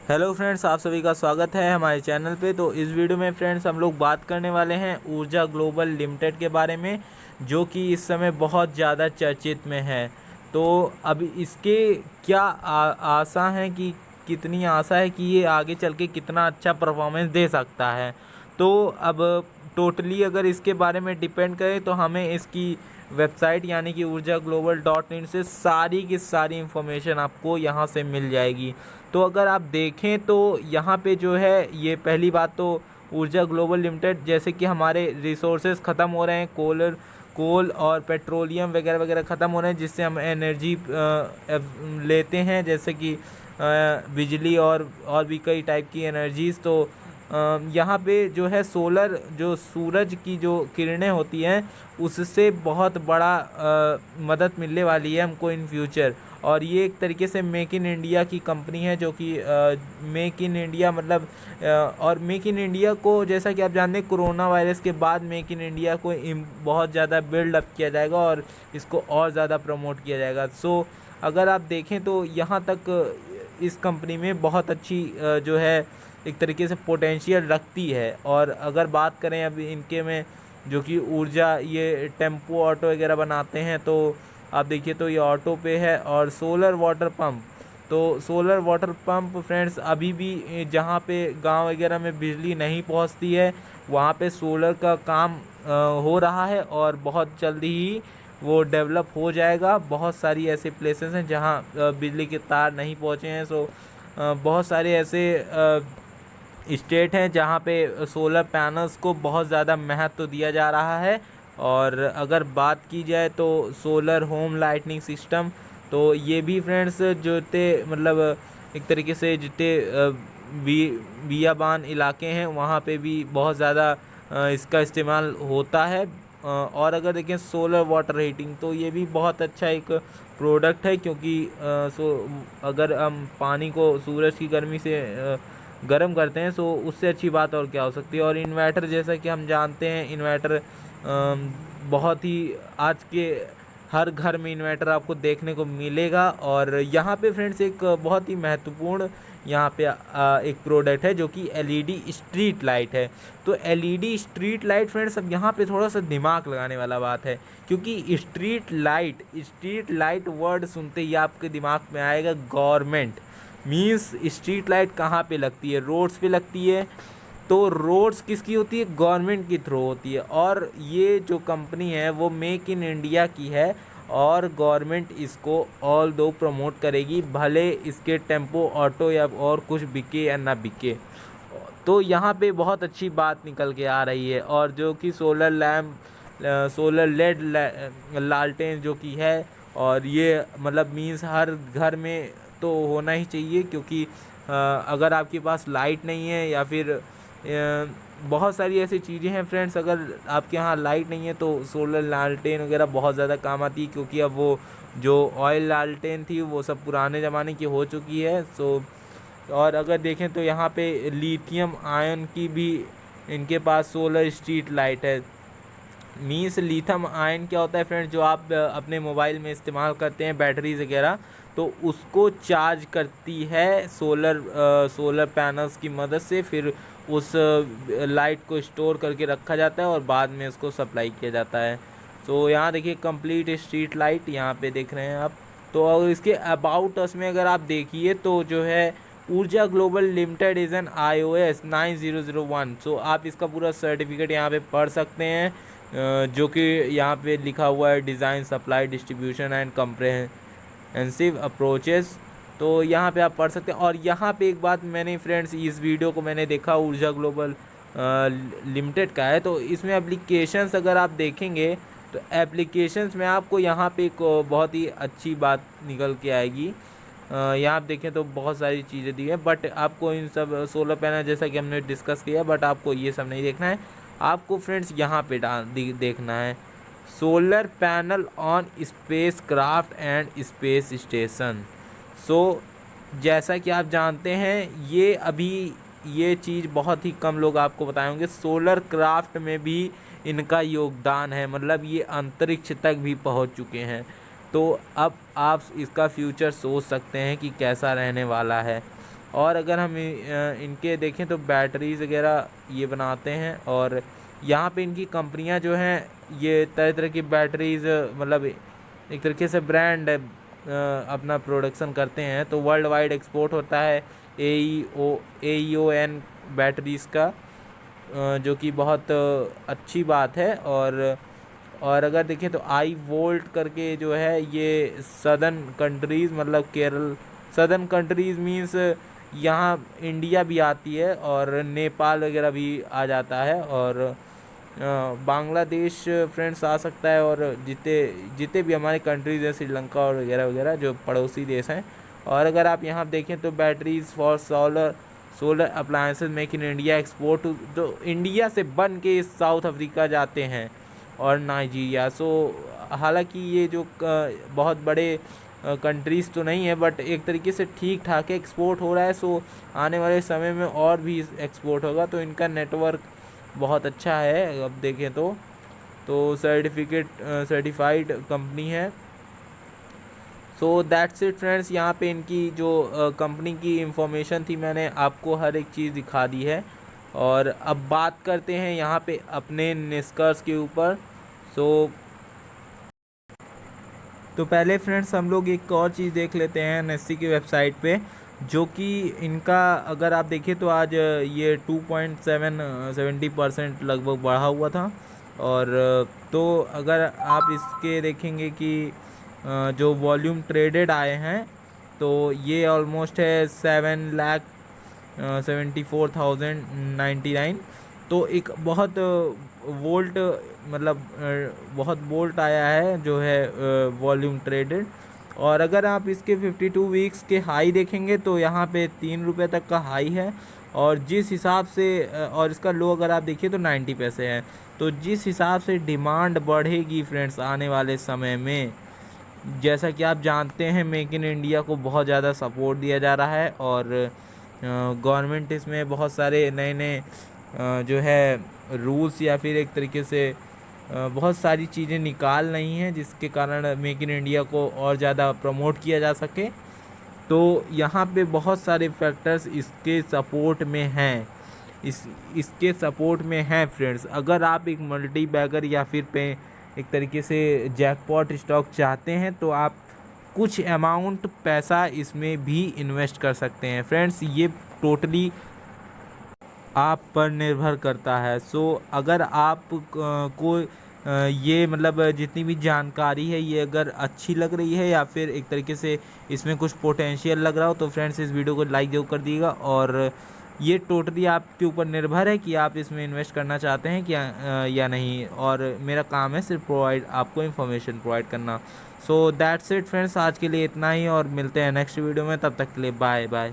Hello friends, आप सभी का स्वागत है हमारे चैनल पे। तो इस वीडियो में फ्रेंड्स हम लोग बात करने वाले हैं ऊर्जा ग्लोबल लिमिटेड के बारे में, जो कि इस समय बहुत ज़्यादा चर्चित में है। तो अब इसके क्या आशा है कि कितनी आशा है कि ये आगे चल के कितना अच्छा परफॉर्मेंस दे सकता है। तो अब टोटली अगर इसके बारे में डिपेंड करें तो हमें इसकी वेबसाइट यानी कि ऊर्जा ग्लोबल डॉट इन से सारी की सारी इन्फॉर्मेशन आपको यहाँ से मिल जाएगी। तो अगर आप देखें तो यहाँ पे जो है, ये पहली बात तो ऊर्जा ग्लोबल लिमिटेड, जैसे कि हमारे रिसोर्सेज ख़त्म हो रहे हैं, कोल और पेट्रोलियम वगैरह वगैरह ख़त्म हो रहे हैं, जिससे हम एनर्जी लेते हैं, जैसे कि बिजली और भी कई टाइप की एनर्जीज़। तो यहाँ पे जो है सोलर, जो सूरज की जो किरणें होती हैं, उससे बहुत बड़ा मदद मिलने वाली है हमको इन फ्यूचर। और ये एक तरीके से मेक इन इंडिया की कंपनी है, जो कि मेक इन इंडिया मतलब और मेक इन इंडिया को, जैसा कि आप जानते हैं, कोरोना वायरस के बाद मेक इन इंडिया को बहुत ज़्यादा बिल्डअप किया जाएगा और इसको और ज़्यादा प्रमोट किया जाएगा। सो अगर आप देखें तो यहाँ तक इस कंपनी में बहुत अच्छी जो है एक तरीके से पोटेंशियल रखती है। और अगर बात करें अभी इनके में, जो कि ऊर्जा, ये टेम्पो ऑटो वगैरह बनाते हैं, तो आप देखिए तो ये ऑटो पे है। और सोलर वाटर पंप, तो सोलर वाटर पंप फ्रेंड्स अभी भी जहाँ पे गांव वगैरह में बिजली नहीं पहुँचती है, वहाँ पे सोलर का काम हो रहा है और बहुत जल्दी ही वो डेवलप हो जाएगा। बहुत सारी ऐसे प्लेसेस हैं जहाँ बिजली के तार नहीं पहुँचे हैं। सो बहुत सारे ऐसे स्टेट हैं जहाँ पे सोलर पैनल्स को बहुत ज़्यादा महत्व दिया जा रहा है। और अगर बात की जाए तो सोलर होम लाइटनिंग सिस्टम, तो ये भी फ्रेंड्स जोते मतलब एक तरीके से जितने बियाबान इलाके हैं वहाँ पे भी बहुत ज़्यादा इसका इस्तेमाल होता है। और अगर देखें सोलर वाटर हीटिंग, तो ये भी बहुत अच्छा एक प्रोडक्ट है, क्योंकि अगर हम पानी को सूरज की गर्मी से गर्म करते हैं, सो उससे अच्छी बात और क्या हो सकती है। और इन्वर्टर, जैसा कि हम जानते हैं, इन्वर्टर बहुत ही आज के हर घर में इन्वर्टर आपको देखने को मिलेगा। और यहाँ पे फ्रेंड्स एक बहुत ही महत्वपूर्ण यहाँ पे एक प्रोडक्ट है, जो कि एलईडी स्ट्रीट लाइट है। तो एलईडी स्ट्रीट लाइट फ्रेंड्स, अब यहाँ पे थोड़ा सा दिमाग लगाने वाला बात है, क्योंकि स्ट्रीट लाइट वर्ड सुनते ही आपके दिमाग में आएगा गवर्नमेंट। मीन्स स्ट्रीट लाइट कहाँ पे लगती है? रोड्स पे लगती है। तो रोड्स किसकी होती है? गवर्नमेंट की थ्रू होती है। और ये जो कंपनी है वो मेक इन इंडिया की है, और गवर्नमेंट इसको ऑल दो प्रमोट करेगी, भले इसके टेम्पो ऑटो या और कुछ बिके या ना बिके। तो यहाँ पे बहुत अच्छी बात निकल के आ रही है। और जो कि सोलर लैम्प, सोलर लेड लालटेन जो कि है, और ये मतलब मीन्स हर घर में तो होना ही चाहिए, क्योंकि अगर आपके पास लाइट नहीं है या फिर बहुत सारी ऐसी चीज़ें हैं फ्रेंड्स, अगर आपके यहाँ लाइट नहीं है तो सोलर लालटेन वगैरह बहुत ज़्यादा काम आती है, क्योंकि अब वो जो ऑयल लालटेन थी वो सब पुराने ज़माने की हो चुकी है। सो और अगर देखें तो यहाँ पे लिथियम आयन की भी इनके पास सोलर स्ट्रीट लाइट है। मीन्स लिथियम आयन क्या होता है फ्रेंड्स, जो आप अपने मोबाइल में इस्तेमाल करते हैं, बैटरीज वगैरह, तो उसको चार्ज करती है सोलर पैनल्स की मदद से। फिर उस लाइट को स्टोर करके रखा जाता है और बाद में उसको सप्लाई किया जाता है। तो यहाँ देखिए कंप्लीट स्ट्रीट लाइट यहाँ पे देख रहे हैं आप। तो और इसके अबाउट अस में अगर आप देखिए तो जो है, ऊर्जा global limited is an iOS 9001। सो आप इसका पूरा सर्टिफिकेट यहाँ पे पढ़ सकते हैं, जो कि यहाँ पे लिखा हुआ है design, supply, distribution and comprehensive approaches. तो यहाँ पे आप पढ़ सकते हैं। और यहाँ पे एक बात, मैंने फ्रेंड्स इस वीडियो को मैंने देखा ऊर्जा ग्लोबल लिमिटेड का है, तो इसमें एप्लीकेशंस अगर आप देखेंगे तो एप्लीकेशंस में आपको यहाँ पे एक बहुत ही अच्छी बात निकल के आएगी। यहाँ आप देखें तो बहुत सारी चीज़ें दी हैं, बट आपको इन सब सोलर पैनल जैसा कि हमने डिस्कस किया, बट आपको ये सब नहीं देखना है। आपको फ्रेंड्स यहाँ पे देखना है solar panel on spacecraft and space station. So जैसा कि आप जानते हैं, ये चीज़ बहुत ही कम लोग आपको बताए होंगे, सोलर क्राफ्ट में भी इनका योगदान है, मतलब ये अंतरिक्ष तक भी पहुंच चुके हैं। तो अब आप इसका फ्यूचर सोच सकते हैं कि कैसा रहने वाला है। और अगर हम इनके देखें तो बैटरीज वगैरह ये बनाते हैं, और यहाँ पे इनकी कंपनियाँ जो हैं ये तरह तरह की बैटरीज मतलब एक तरीके से ब्रांड अपना प्रोडक्शन करते हैं। तो वर्ल्ड वाइड एक्सपोर्ट होता है AEON बैटरीज का, जो कि बहुत अच्छी बात है। और अगर देखें तो आई वोल्ट करके जो है ये सदर्न कंट्रीज़ मतलब केरल, सदर्न कंट्रीज़ मींस यहाँ इंडिया भी आती है और नेपाल वगैरह भी आ जाता है, और बांग्लादेश फ्रेंड्स आ सकता है, और जितने जितने भी हमारे कंट्रीज़ हैं श्रीलंका और वगैरह वगैरह जो पड़ोसी देश हैं। और अगर आप यहाँ देखें तो batteries for solar appliances make in India export, जो इंडिया से बन के साउथ अफ्रीका जाते हैं और नाइजीरिया। सो हालांकि ये जो बहुत बड़े कंट्रीज़ तो नहीं है, बट एक तरीके से ठीक ठाक एक्सपोर्ट हो रहा है। सो आने वाले समय में और भी एक्सपोर्ट होगा, तो इनका नेटवर्क बहुत अच्छा है। अब देखें तो सर्टिफाइड कंपनी है। सो दैट्स इट फ्रेंड्स, यहाँ पे इनकी जो कंपनी की इंफॉर्मेशन थी मैंने आपको हर एक चीज़ दिखा दी है। और अब बात करते हैं यहाँ पे अपने निष्कर्ष के ऊपर। सो तो पहले फ्रेंड्स हम लोग एक और चीज़ देख लेते हैं NSE की वेबसाइट पे, जो कि इनका अगर आप देखें तो आज ये 2.70% लगभग बढ़ा हुआ था। और तो अगर आप इसके देखेंगे कि जो वॉल्यूम ट्रेडेड आए हैं तो ये ऑलमोस्ट है 7,74,099। तो एक बहुत वोल्ट मतलब बहुत वोल्ट आया है जो है वॉल्यूम ट्रेडेड। और अगर आप इसके 52 वीक्स के हाई देखेंगे तो यहाँ पे 3 रुपये तक का हाई है, और जिस हिसाब से और इसका लो अगर आप देखिए तो 90 पैसे है। तो जिस हिसाब से डिमांड बढ़ेगी फ्रेंड्स आने वाले समय में, जैसा कि आप जानते हैं मेक इन इंडिया को बहुत ज़्यादा सपोर्ट दिया जा रहा है, और गवर्नमेंट इसमें बहुत सारे नए नए जो है रूल्स या फिर एक तरीके से बहुत सारी चीज़ें निकाल रही हैं, जिसके कारण मेक इन इंडिया को और ज़्यादा प्रमोट किया जा सके। तो यहाँ पे बहुत सारे फैक्टर्स इसके सपोर्ट में हैं, इसके सपोर्ट में हैं फ्रेंड्स। अगर आप एक मल्टी बैगर या फिर पे एक तरीके से जैकपॉट स्टॉक चाहते हैं तो आप कुछ अमाउंट पैसा इसमें भी इन्वेस्ट कर सकते हैं फ्रेंड्स। ये टोटली आप पर निर्भर करता है। सो अगर आप को ये मतलब जितनी भी जानकारी है ये अगर अच्छी लग रही है या फिर एक तरीके से इसमें कुछ पोटेंशियल लग रहा हो तो फ्रेंड्स इस वीडियो को लाइक जरूर कर दीजिएगा। और ये टोटली आपके ऊपर निर्भर है कि आप इसमें इन्वेस्ट करना चाहते हैं क्या या नहीं, और मेरा काम है सिर्फ आपको इन्फॉर्मेशन प्रोवाइड करना। सो दैट्स इट फ्रेंड्स, आज के लिए इतना ही, और मिलते हैं नेक्स्ट वीडियो में। तब तक के लिए बाय बाय।